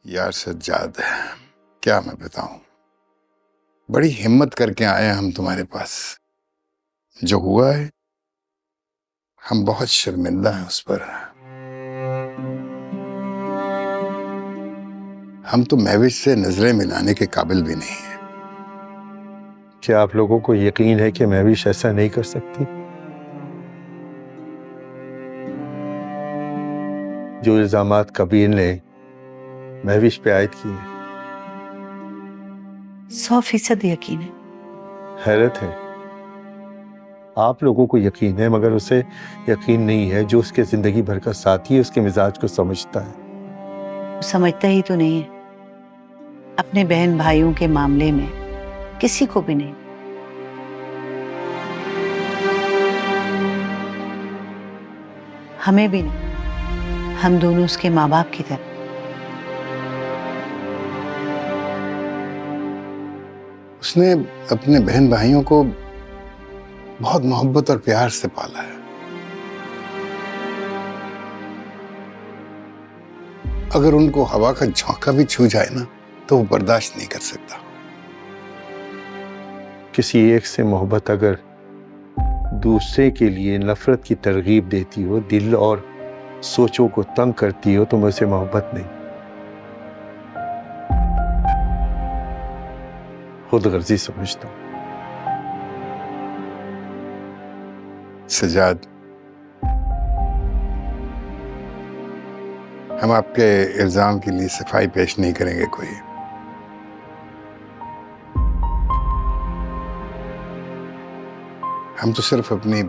यार सज्जाद, क्या मैं बताऊं। बड़ी हिम्मत करके आए हम तुम्हारे पास। जो हुआ है हम बहुत शर्मिंदा हैं उस पर। हम तो महविश से नजरें मिलाने के काबिल भी नहीं है। क्या आप लोगों को यकीन है कि महविश ऐसा नहीं कर सकती? जो इल्जामात कबीर ने महविश पे आयद किए, 100% यकीन है। हैरत है। आप लोगों को यकीन है मगर उसे यकीन नहीं है जो उसके जिंदगी भर का साथी है, उसके मिजाज को समझता है। वो समझता ही तो नहीं है। अपने बहन भाइयों के मामले में किसी को भी नहीं। हमें भी नहीं। हम दोनों उसके माँ बाप की तरह। उसने अपने बहन भाइयों को बहुत मोहब्बत और प्यार से पाला है। अगर उनको हवा का झोंका भी छू जाए ना तो वो बर्दाश्त नहीं कर सकता। किसी एक से मोहब्बत अगर दूसरे के लिए नफरत की तरगीब देती हो, दिल और सोचों को तंग करती हो, तो मैं उसे मोहब्बत नहीं, खुदगर्जी समझता हूं। सजाद, हम आपके इल्जाम के लिए सफाई पेश नहीं करेंगे कोई। हम तो सिर्फ अपनी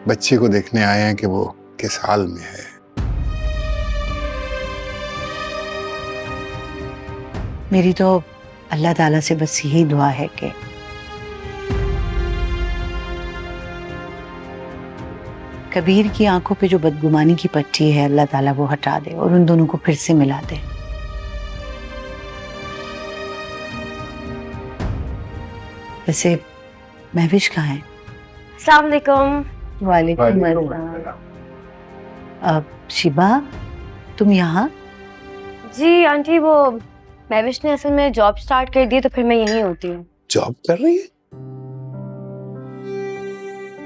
बच्ची को देखने आए हैं कि वो किस हाल में है। मेरी तो अल्लाह ताला से बस यही दुआ है कि कबीर की आंखों पे जो बदगुमानी की पट्टी है अल्लाह ताला वो हटा दे और उन दोनों को फिर से मिला दे। वैसे महविश कहाँ है? अस्सलाम वालेकुम। वालेकुम अस्सलाम। शिबा, तुम यहाँ? जी आंटी, वो महविश ने असल में जॉब स्टार्ट कर दी तो फिर मैं यहीं होती हूँ। जॉब कर रही है?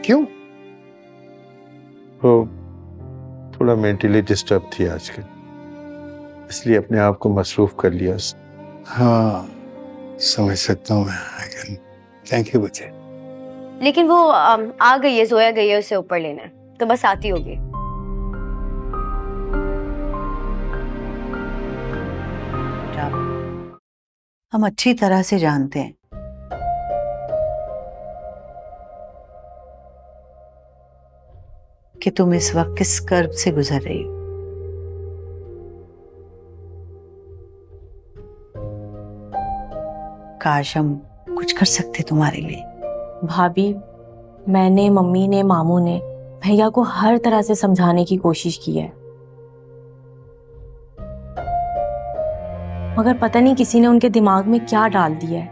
क्यों? वो थोड़ा मेंटली डिस्टर्ब थी आजकल, इसलिए अपने आप को मसरूफ कर लिया। हाँ, समझ सकता हूँ मैं। थैंक यू बच्चे। लेकिन वो आ गई है, जोया गई है उसे ऊपर लेने, तो बस आती होगी। हम अच्छी तरह से जानते हैं कि तुम इस वक्त किस कर्ब से गुजर रही हो। काश हम कुछ कर सकते तुम्हारे लिए। भाभी, मैंने, मम्मी ने, मामू ने भैया को हर तरह से समझाने की कोशिश की है, मगर पता नहीं किसी ने उनके दिमाग में क्या डाल दिया है,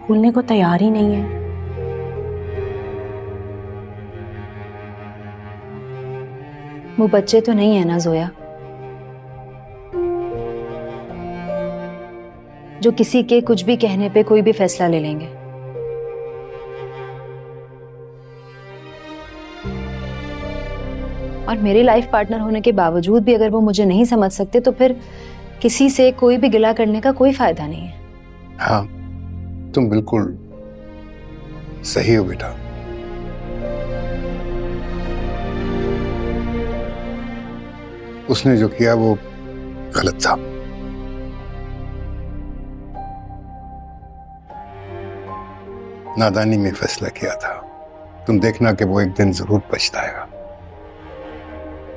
भूलने को तैयार ही नहीं है। वो बच्चे तो नहीं है ना जोया, जो किसी के कुछ भी कहने पे कोई भी फैसला ले लेंगे। और मेरे लाइफ पार्टनर होने के बावजूद भी अगर वो मुझे नहीं समझ सकते तो फिर किसी से कोई भी गिला करने का कोई फायदा नहीं है। हाँ, तुम बिल्कुल सही हो बेटा। उसने जो किया वो गलत था। नादानी में फैसला किया था। तुम देखना कि वो एक दिन जरूर पछताएगा।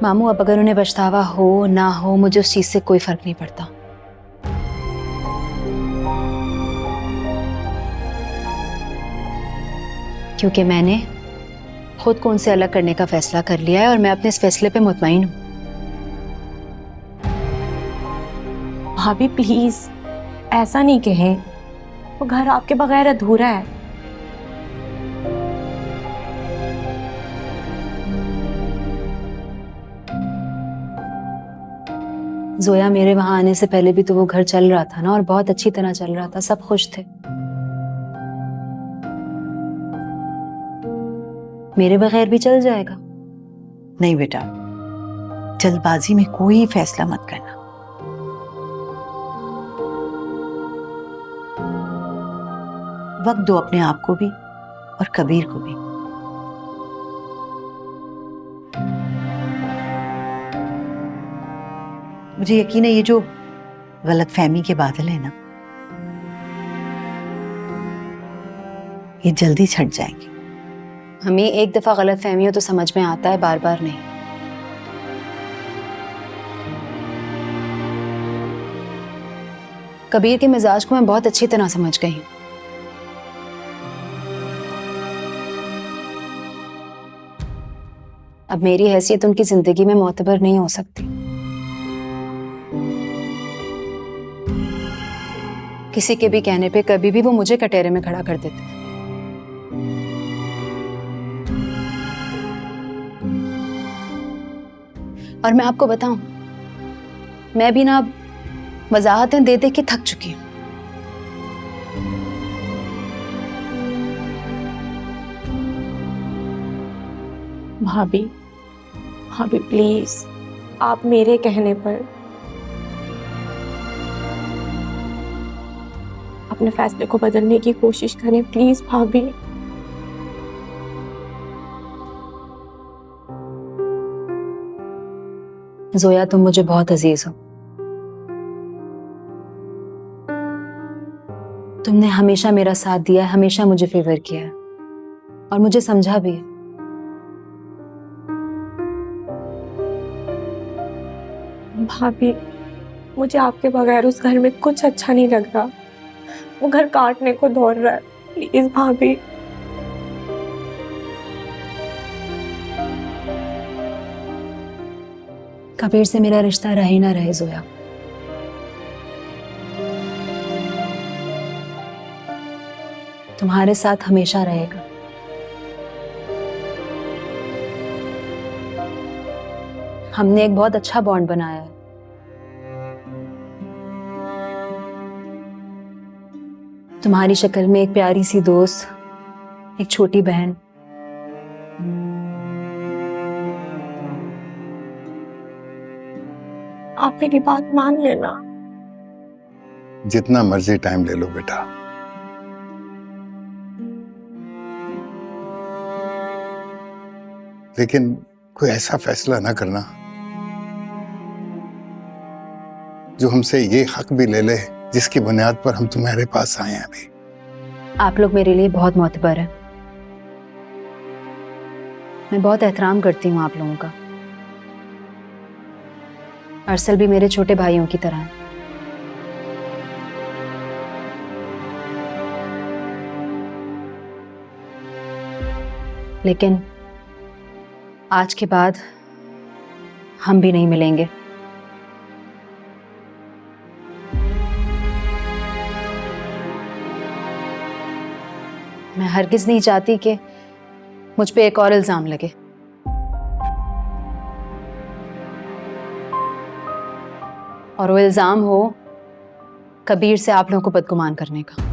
मामू, अब अगर उन्हें पछतावा हो ना हो मुझे उस चीज से कोई फर्क नहीं पड़ता। क्योंकि मैंने खुद को उनसे अलग करने का फैसला कर लिया है और मैं अपने इस फैसले पे मुतमईन हूं। भाभी प्लीज ऐसा नहीं कहें, वो घर आपके बगैर अधूरा है। जोया मेरे वहां आने से पहले भी तो वो घर चल रहा था ना, और बहुत अच्छी तरह चल रहा था, सब खुश थे। मेरे बगैर भी चल जाएगा। नहीं बेटा, जल्दबाजी में कोई फैसला मत करना। वक्त दो अपने आप को भी और कबीर को भी। मुझे यकीन है ये जो गलतफहमी के बादल है ना, ये जल्दी छट जाएंगे। हमें एक दफा गलतफहमी हो तो समझ में आता है, बार बार नहीं। कबीर के मिजाज को मैं बहुत अच्छी तरह समझ गई हूं। अब मेरी हैसियत उनकी जिंदगी में मोतबर नहीं हो सकती। किसी के भी कहने पे कभी भी वो मुझे कटहरे में खड़ा कर देते। और मैं आपको बताऊं, मैं भी ना अब वजाहतें दे दे के थक चुकी हूं। भाभी, भाभी प्लीज, आप मेरे कहने पर अपने फैसले को बदलने की कोशिश करें, प्लीज भाभी। जोया, तुम मुझे बहुत अजीज हो। तुमने हमेशा मेरा साथ दिया है, हमेशा मुझे फेवर किया है और मुझे समझा भी है। भाभी, मुझे आपके बगैर उस घर में कुछ अच्छा नहीं लग रहा। वो घर काटने को दौड़ रहा है। प्लीज भाभी। कबीर से मेरा रिश्ता रहे ना रहे जोया, तुम्हारे साथ हमेशा रहेगा। हमने एक बहुत अच्छा बॉन्ड बनाया है। तुम्हारी शक्ल में एक प्यारी सी दोस्त, एक छोटी बहन। आप मेरी बात मान लेना। जितना मर्जी टाइम ले लो बेटा, लेकिन कोई ऐसा फैसला ना करना जो हमसे ये हक भी ले ले जिसकी बुनियाद पर हम तुम्हारे पास आए हैं अभी। आप लोग मेरे लिए बहुत मोतबर हैं। मैं बहुत एहतराम करती हूँ आप लोगों का। अरसल भी मेरे छोटे भाइयों की तरह है। लेकिन आज के बाद हम भी नहीं मिलेंगे। मैं हरगिज नहीं चाहती कि मुझ पे एक और इल्जाम लगे। और वो इल्जाम हो कबीर से आप लोगों को बदगुमान करने का।